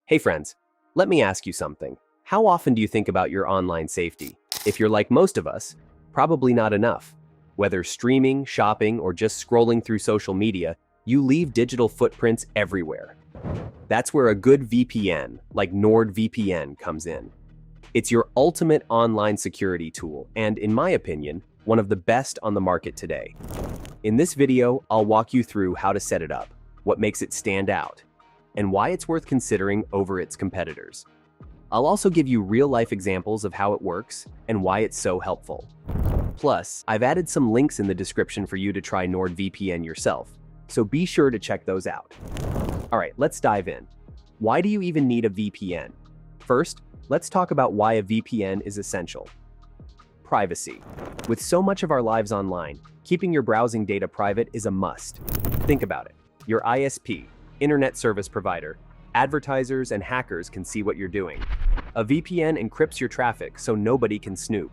Hey friends, let me ask you something. How often do you think about your online safety? If you're like most of us, probably not enough. Whether streaming, shopping, or just scrolling through social media, you leave digital footprints everywhere. That's where a good VPN, like NordVPN, comes in. It's your ultimate online security tool, and in my opinion, one of the best on the market today. In this video, I'll walk you through how to set it up, what makes it stand out, and why it's worth considering over its competitors. I'll also give you real-life examples of how it works and why it's so helpful. Plus, I've added some links in the description for you to try NordVPN yourself, so be sure to check those out. All right, let's dive in. Why do you even need a VPN? First, let's talk about why a VPN is essential. Privacy. With so much of our lives online, keeping your browsing data private is a must. Think about it. Your ISP, internet service provider, advertisers, and hackers can see what you're doing. A VPN encrypts your traffic so nobody can snoop.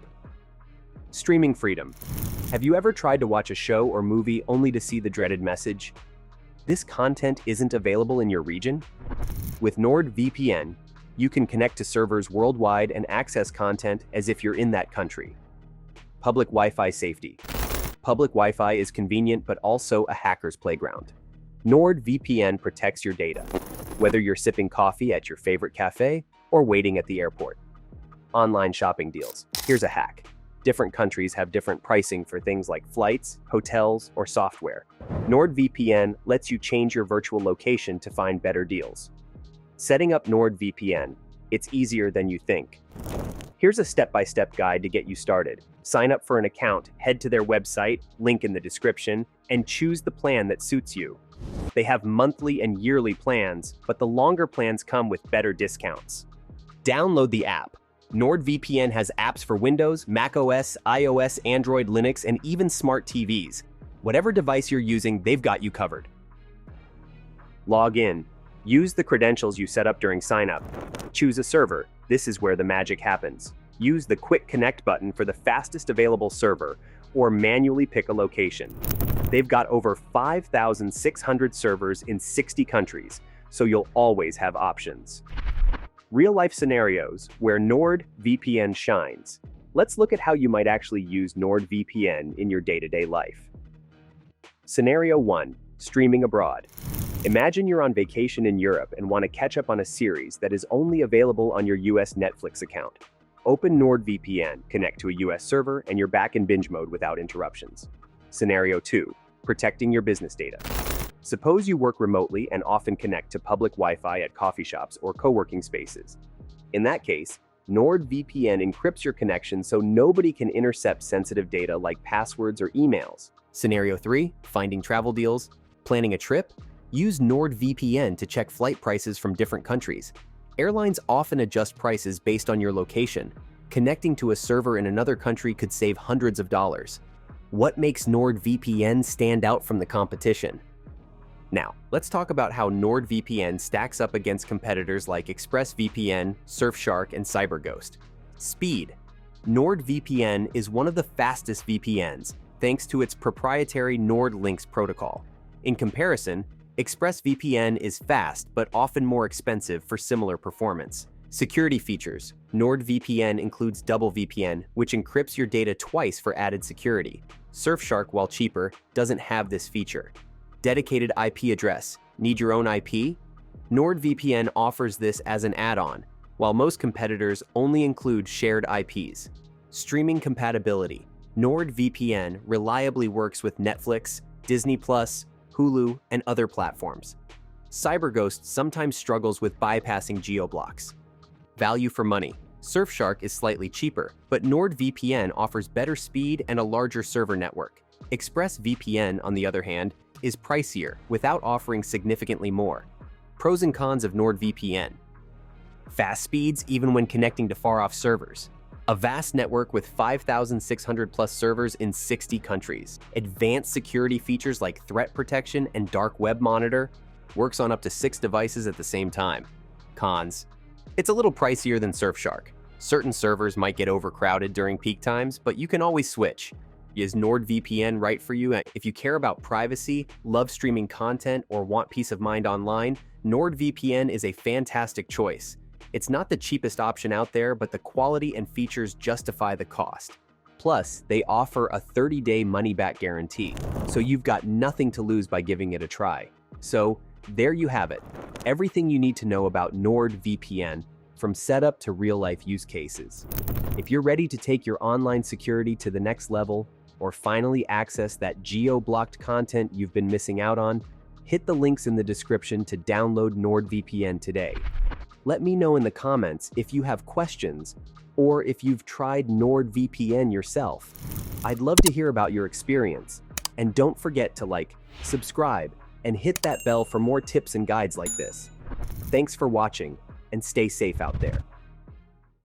Streaming freedom. Have you ever tried to watch a show or movie only to see the dreaded message, "This content isn't available in your region"? With NordVPN, you can connect to servers worldwide and access content as if you're in that country. Public Wi-Fi safety. Public Wi-Fi is convenient but also a hacker's playground. NordVPN protects your data, whether you're sipping coffee at your favorite cafe or waiting at the airport. Online shopping deals. Here's a hack. Different countries have different pricing for things like flights, hotels, or software. NordVPN lets you change your virtual location to find better deals. Setting up NordVPN, it's easier than you think. Here's a step-by-step guide to get you started. Sign up for an account, head to their website, link in the description, and choose the plan that suits you. They have monthly and yearly plans, but the longer plans come with better discounts. Download the app. NordVPN has apps for Windows, macOS, iOS, Android, Linux, and even smart TVs. Whatever device you're using, they've got you covered. Log in. Use the credentials you set up during sign-up. Choose a server. This is where the magic happens. Use the Quick Connect button for the fastest available server, or manually pick a location. They've got over 5,600 servers in 60 countries, so you'll always have options. Real-life scenarios where NordVPN shines. Let's look at how you might actually use NordVPN in your day-to-day life. Scenario 1. Streaming abroad. Imagine you're on vacation in Europe and want to catch up on a series that is only available on your US Netflix account. Open NordVPN, connect to a US server, and you're back in binge mode without interruptions. Scenario 2. Protecting your business data. Suppose you work remotely and often connect to public Wi-Fi at coffee shops or co-working spaces. In that case, NordVPN encrypts your connection so nobody can intercept sensitive data like passwords or emails. Scenario 3. Finding travel deals. Planning a trip? Use NordVPN to check flight prices from different countries. Airlines often adjust prices based on your location. Connecting to a server in another country could save hundreds of dollars. What makes NordVPN stand out from the competition? Now, let's talk about how NordVPN stacks up against competitors like ExpressVPN, Surfshark, and CyberGhost. Speed. NordVPN is one of the fastest VPNs, thanks to its proprietary NordLynx protocol. In comparison, ExpressVPN is fast but often more expensive for similar performance. Security features. NordVPN includes Double VPN, which encrypts your data twice for added security. Surfshark, while cheaper, doesn't have this feature. Dedicated IP address. Need your own IP? NordVPN offers this as an add-on, while most competitors only include shared IPs. Streaming compatibility. NordVPN reliably works with Netflix, Disney+, Hulu, and other platforms. CyberGhost sometimes struggles with bypassing geo-blocks. Value for money. Surfshark is slightly cheaper, but NordVPN offers better speed and a larger server network. ExpressVPN, on the other hand, is pricier without offering significantly more. Pros and cons of NordVPN. Fast speeds even when connecting to far-off servers. A vast network with 5,600 plus servers in 60 countries. Advanced security features like threat protection and dark web monitor. Works on up to 6 devices at the same time. Cons. It's a little pricier than Surfshark. Certain servers might get overcrowded during peak times, but you can always switch. Is NordVPN right for you? If you care about privacy, love streaming content, or want peace of mind online, NordVPN is a fantastic choice. It's not the cheapest option out there, but the quality and features justify the cost. Plus, they offer a 30-day money-back guarantee, so you've got nothing to lose by giving it a try. So, there you have it. Everything you need to know about NordVPN, from setup to real-life use cases. If you're ready to take your online security to the next level, or finally access that geo-blocked content you've been missing out on, hit the links in the description to download NordVPN today. Let me know in the comments if you have questions or if you've tried NordVPN yourself. I'd love to hear about your experience. And don't forget to like, subscribe, and hit that bell for more tips and guides like this. Thanks for watching, and stay safe out there.